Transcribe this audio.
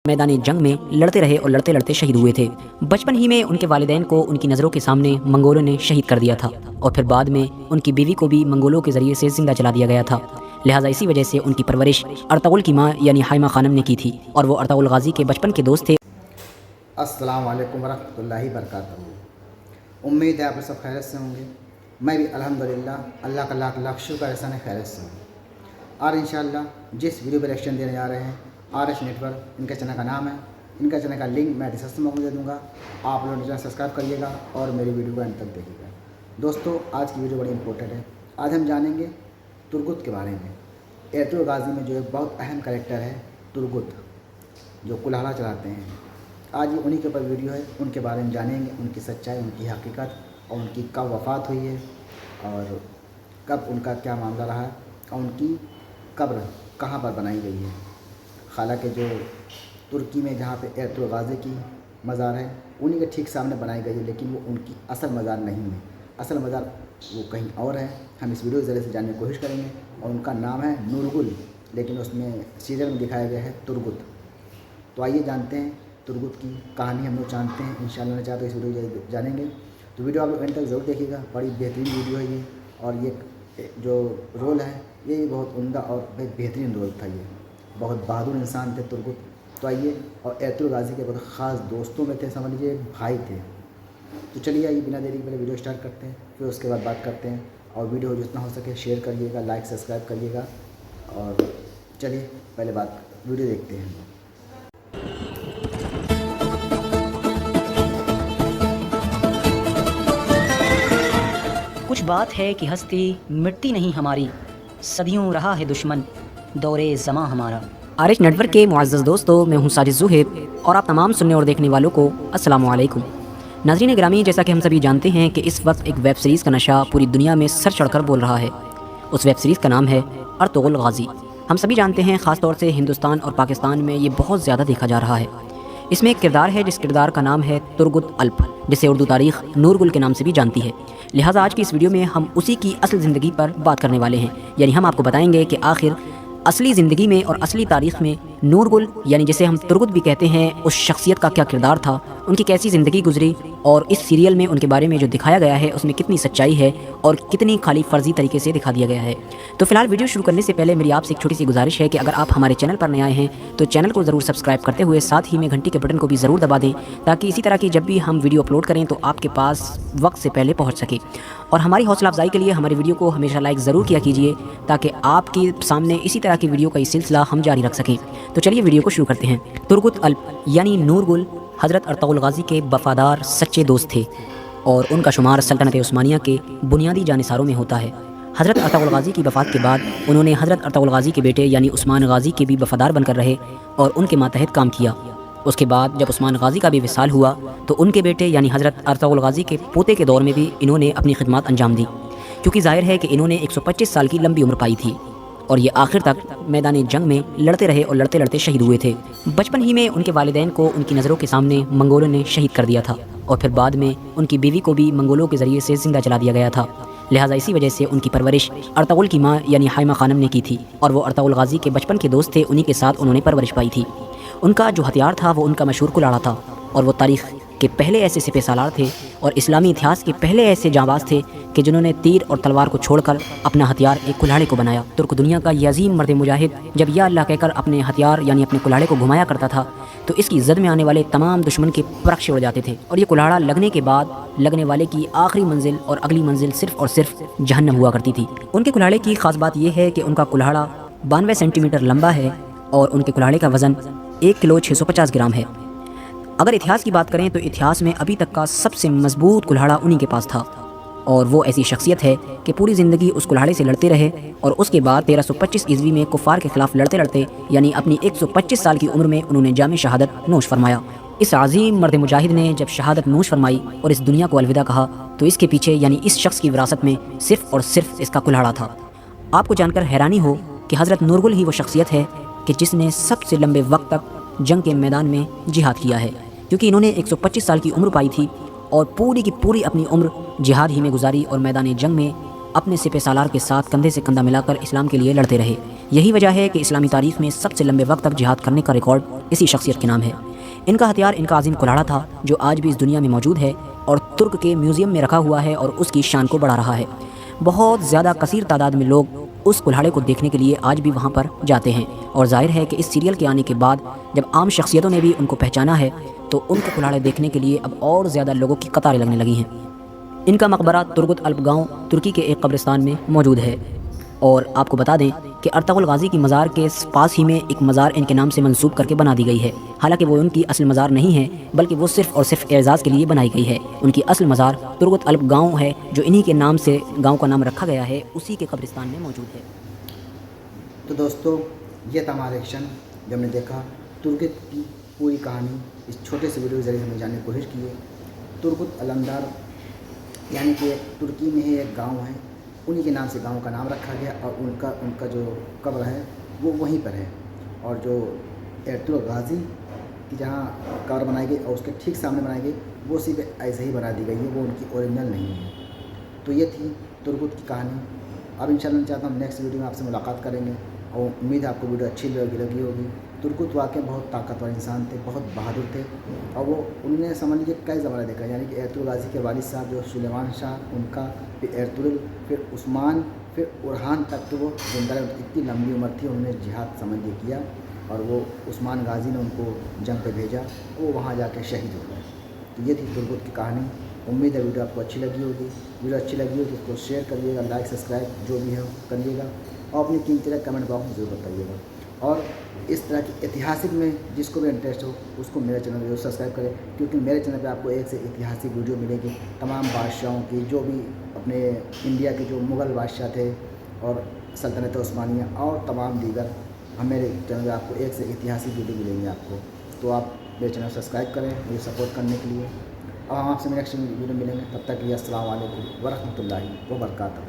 मैदान जंग में लड़ते रहे और लड़ते लड़ते शहीद हुए थे। बचपन ही में उनके वालिदैन को उनकी नज़रों के सामने मंगोलों ने शहीद कर दिया था और फिर बाद में उनकी बीवी को भी मंगोलों के ज़रिए से ज़िंदा जला दिया गया था। लिहाजा इसी वजह से उनकी परवरिश अर्तुगरुल की माँ यानी हाइमा खानम ने की थी और वो अर्तुगरुल गाज़ी के बचपन के दोस्त थे। अस्सलाम वालेकुम वरहमतुल्लाहि वबरकातुहू। उम्मीद है आप सब खैरियत से होंगे। मैं भी अल्हम्दुलिल्लाह अल्लाह का लाख लाख शुक्र एहसान खैरियत से हूँ। और इंशाअल्लाह जिस वीडियो पर रिएक्शन देने जा रहे हैं RH नेटवर्क, इनके चैनल का नाम है। इनका चैनल का लिंक मैं डिस्क्रिप्शन में दे दूँगा। आप लोग चैनल सब्सक्राइब करिएगा और मेरी वीडियो को अंत तक देखिएगा। दोस्तों, आज की वीडियो बड़ी इंपॉर्टेंट है। आज हम जानेंगे तुर्गुत के बारे में। अर्तुगरुल गाज़ी में जो एक बहुत अहम कैरेक्टर है तुर्गुत, जो कुल्हाड़ा चलाते हैं। आज ये उन्हीं के ऊपर वीडियो है। उनके बारे में जानेंगे, उनकी सच्चाई, उनकी हकीकत और उनकी कब वफ़ात हुई है और कब उनका क्या मामला रहा है और उनकी कब्र कहाँ पर बनाई गई है। हालांकि जो तुर्की में जहाँ पे अर्तुगरुल गाज़ी की मज़ार है उन्हीं के ठीक सामने बनाई गई है, लेकिन वो उनकी असल मज़ार नहीं है। असल मज़ार वो कहीं और है। हम इस वीडियो के ज़रिए से जानने की कोशिश करेंगे। और उनका नाम है नूरगुल, लेकिन उसमें सीरियल में दिखाया गया है तुर्गुत। तो आइए जानते हैं तुर्गुत की कहानी, हम लोग जानते हैं इंशाअल्लाह। चाहे तो इस वीडियो जानेंगे तो वीडियो आप लोग एंड तक ज़रूर देखिएगा। बड़ी बेहतरीन वीडियो है ये, और ये जो रोल है ये बहुत उम्दा और बेहतरीन रोल था। ये बहुत बहादुर इंसान थे तुर्गुत। तो आइए, और अर्तुगरुल गाज़ी के बहुत ख़ास दोस्तों में थे, समझ लीजिए भाई थे। तो चलिए आइए बिना देरी के पहले वीडियो स्टार्ट करते हैं, फिर उसके बाद बात करते हैं। और वीडियो जितना हो सके शेयर करिएगा, लाइक सब्सक्राइब करिएगा। और चलिए पहले बात वीडियो देखते हैं। कुछ बात है कि हस्ती मिटती नहीं हमारी, सदियों रहा है दुश्मन दौरे ज़मां हमारा। RH नेटवर्क के मुअज़्ज़ज़ दोस्तों, मैं हूँ साजिद ज़ुहैब और आप तमाम सुनने और देखने वालों को अस्सलामु अलैकुम। नाज़रीन ग्रामी, जैसा कि हम सभी जानते हैं कि इस वक्त एक वेब सीरीज़ का नशा पूरी दुनिया में सर चढ़कर बोल रहा है। उस वेब सीरीज़ का नाम है अर्तुगरुल गाज़ी। हम सभी जानते हैं, ख़ास तौर से हिंदुस्तान और पाकिस्तान में ये बहुत ज़्यादा देखा जा रहा है। इसमें एक किरदार है जिस किरदार का नाम है तुर्गुत अल्प, जिसे उर्दू तारीख़ नूरगुल के नाम से भी जानती है। लिहाजा आज की इस वीडियो में हम उसी की असल ज़िंदगी पर बात करने वाले हैं। यानी हम आपको बताएंगे कि आखिर असली ज़िंदगी में और असली तारीख़ में नूरगुल, यानी जिसे हम तुर्गुत भी कहते हैं, उस शख्सियत का क्या किरदार था, उनकी कैसी ज़िंदगी गुजरी, और इस सीरियल में उनके बारे में जो दिखाया गया है उसमें कितनी सच्चाई है और कितनी खाली फर्जी तरीके से दिखा दिया गया है। तो फिलहाल वीडियो शुरू करने से पहले मेरी आपसे एक छोटी सी गुजारिश है कि अगर आप हमारे चैनल पर नए आए हैं तो चैनल को ज़रूर सब्सक्राइब करते हुए साथ ही में घंटी के बटन को भी ज़रूर दबा दें, ताकि इसी तरह की जब भी हम वीडियो अपलोड करें तो आपके पास वक्त से पहले पहुँच सके। और हमारी हौसला अफजाई के लिए हमारी वीडियो को हमेशा लाइक ज़रूर किया कीजिए, ताकि आपके सामने इसी तरह की वीडियो का ये सिलसिला हम जारी रख सकें। तो चलिए वीडियो को शुरू करते हैं। तुर्गुत अल्प यानी नूरगुल हज़रत अर्तुगरुल गाज़ी के वफ़ादार सच्चे दोस्त थे और उनका शुमार सल्तनत उस्मानिया के बुनियादी जानिसारों में होता है। हज़रत अर्तुगरुल गाज़ी की वफ़ात के बाद उन्होंने हज़रत अर्तुगरुल गाज़ी के बेटे यानी उस्मान गाज़ी के भी वफ़ादार बनकर रहे और उनके मातहत काम किया। उसके बाद जब उस्मान गाज़ी का भी विसाल हुआ तो उनके बेटे यानी हज़रत अर्तुगरुल गाज़ी के पोते के दौर में भी इन्होंने अपनी खिदमत अंजाम दी, क्योंकि ज़ाहिर है कि इन्होंने 125 साल की लंबी उम्र पाई थी और ये आखिर तक मैदान जंग में लड़ते रहे और लड़ते लड़ते शहीद हुए थे। बचपन ही में उनके वालिदैन को उनकी नज़रों के सामने मंगोलों ने शहीद कर दिया था और फिर बाद में उनकी बीवी को भी मंगोलों के ज़रिए से ज़िंदा जला दिया गया था। लिहाजा इसी वजह से उनकी परवरिश अर्तुगरुल की माँ यानी हाइमा खानम ने की थी और वो अर्तुगरुल गाज़ी के बचपन के दोस्त थे। उन्हीं के साथ उन्होंने परवरिश पाई थी। उनका जो हथियार था वो उनका मशहूर कुल्हाड़ा था और वो तारीख़ के पहले ऐसे सिपह सालार थे और इस्लामी इतिहास के पहले ऐसे जांबाज थे कि जिन्होंने तीर और तलवार को छोड़कर अपना हथियार एक कुल्हाड़े को बनाया। तुर्क दुनिया का ये अजीम मर्द मुजाहिद जब या अल्लाह कहकर अपने हथियार यानी अपने कुल्हाड़े को घुमाया करता था तो इसकी जद में आने वाले तमाम दुश्मन के परख उड़ जाते थे। और ये कुल्हाड़ा लगने के बाद लगने वाले की आखिरी मंजिल और अगली मंजिल सिर्फ और सिर्फ जहन्नम हुआ करती थी। उनके कुल्हाड़े की खास बात यह है कि उनका कुल्हाड़ा 92 सेंटीमीटर लंबा है और उनके कुल्हाड़े का वज़न 1 किलो 650 ग्राम है। अगर इतिहास की बात करें तो इतिहास में अभी तक का सबसे मजबूत कुल्हाड़ा उन्हीं के पास था और वो ऐसी शख्सियत है कि पूरी ज़िंदगी उस कुल्हाड़े से लड़ते रहे और उसके बाद 1325 ईस्वी में कुफ़ार के ख़िलाफ़ लड़ते लड़ते यानी अपनी 125 साल की उम्र में उन्होंने जामे शहादत नोश फरमाया। इस अजीम मर्द मुजाहिद ने जब शहादत नोश फरमाई और इस दुनिया को अलविदा कहा तो इसके पीछे यानी इस शख्स की विरासत में सिर्फ़ और सिर्फ इसका कुल्हाड़ा था। आपको जानकर हैरानी हो कि हज़रत नूरगुल ही वो शख्सियत है कि जिसने सबसे लंबे वक्त तक जंग के मैदान में जिहाद किया है, क्योंकि इन्होंने 125 साल की उम्र पाई थी और पूरी की पूरी अपनी उम्र जिहाद ही में गुजारी और मैदान जंग में अपने सिपह सालार के साथ कंधे से कंधा मिलाकर इस्लाम के लिए लड़ते रहे। یہی وجہ ہے کہ اسلامی تاریخ میں سب سے لمبے وقت تک جہاد کرنے کا ریکارڈ اسی شخصیت کے نام ہے۔ ان کا ہتھیار ان کا عظیم کلاڑا تھا جو آج بھی اس دنیا میں موجود ہے اور ترک کے میوزیم میں رکھا ہوا ہے اور اس کی شان کو بڑھا رہا ہے۔ بہت زیادہ کثیر تعداد میں لوگ اس کلاڑے کو دیکھنے کے لیے آج بھی وہاں پر جاتے ہیں، اور ظاہر ہے کہ اس سیریل کے آنے کے بعد جب عام شخصیتوں نے بھی ان کو پہچانا ہے تو ان کے کلاڑے دیکھنے کے لیے اب اور زیادہ لوگوں کی قطاریں لگنے لگی ہیں۔ ان کا مقبرہ ترگت الپ گاؤں ترکی کے ایک قبرستان میں موجود ہے، اور آپ کو بتا دیں کہ ارطغرل غازی کی مزار کے پاس ہی میں ایک مزار ان کے نام سے منسوب کر کے بنا دی گئی ہے، حالانکہ وہ ان کی اصل مزار نہیں ہے بلکہ وہ صرف اور صرف اعزاز کے لیے بنائی گئی ہے۔ ان کی اصل مزار ترگت الپ گاؤں ہے جو انہی کے نام سے گاؤں کا نام رکھا گیا ہے، اسی کے قبرستان میں موجود ہے۔ تو دوستو یہ تھا ہمارا ایکشن جو ہم نے دیکھا ترگت کی پوری کہانی اس چھوٹے سے ویڈیو کے ذریعے ہمیں جاننے کی کوشش کی ہے۔ ترگت علمدار یعنی کہ ترکی میں ہی ایک گاؤں ہے، انہی کے نام سے گاؤں کا نام رکھا گیا اور ان کا جو قبر ہے وہ وہیں پر ہے، اور جو ارطغرل غازی کی جہاں قبر بنائی گئی اور اس کے ٹھیک سامنے بنائی گئی وہ صرف ایسے ہی بنا دی گئی ہے، وہ ان کی اوریجنل نہیں ہے۔ تو یہ تھی ترگت کی کہانی۔ اب انشاءاللہ میں چاہتا ہوں نیکسٹ ویڈیو میں آپ سے ملاقات کریں گے، اور امید ہے آپ کو ویڈیو اچھی لگی ہوگی۔ ترگت واقعی بہت طاقتور انسان تھے، بہت بہادر تھے، اور وہ انہوں نے سمجھ لیجیے کئی زمانے دیکھا، یعنی کہ ارطغرل غازی کے والد صاحب جو سلیمان شاہ ان کا، پھر ارطغرل، پھر عثمان، پھر اورحان تک تو وہ زندہ رہے۔ اتنی لمبی عمر تھی، انہوں نے جہاد سمجھ لیا کیا، اور وہ عثمان غازی نے ان کو جنگ پہ بھیجا، وہ وہاں جا کے شہید ہو گئے۔ تو یہ تھی ترگت کی کہانی۔ امید ہے ویڈیو آپ کو اچھی لگی ہوگی۔ ویڈیو اچھی لگی ہو تو اس کو شیئر کریے گا، لائک سبسکرائب جو بھی ہے کریے گا، اور اپنی قیمتی رائے کمنٹ باکس میں ضرور بتائیے گا۔ اور اس طرح کی اتہاسک میں جس کو بھی انٹرسٹ ہو اس کو میرے چینل کو ضرور سبسکرائب کریں، کیونکہ میرے چینل پہ آپ کو ایک سے اتہاسک ویڈیو ملے گی تمام بادشاہوں کی، جو بھی اپنے انڈیا کے جو مغل بادشاہ تھے اور سلطنت عثمانیہ اور تمام دیگر، میرے چینل پہ آپ کو ایک سے اتہاسک ویڈیو ملیں گے آپ کو۔ تو آپ میرے چینل سبسکرائب کریں مجھے سپورٹ کرنے کے لیے، اور ہم آپ سے نیکسٹ ویڈیو ملیں گے، تب تک کے لیے السلام علیکم ورحمۃ اللہ وبرکاتہ۔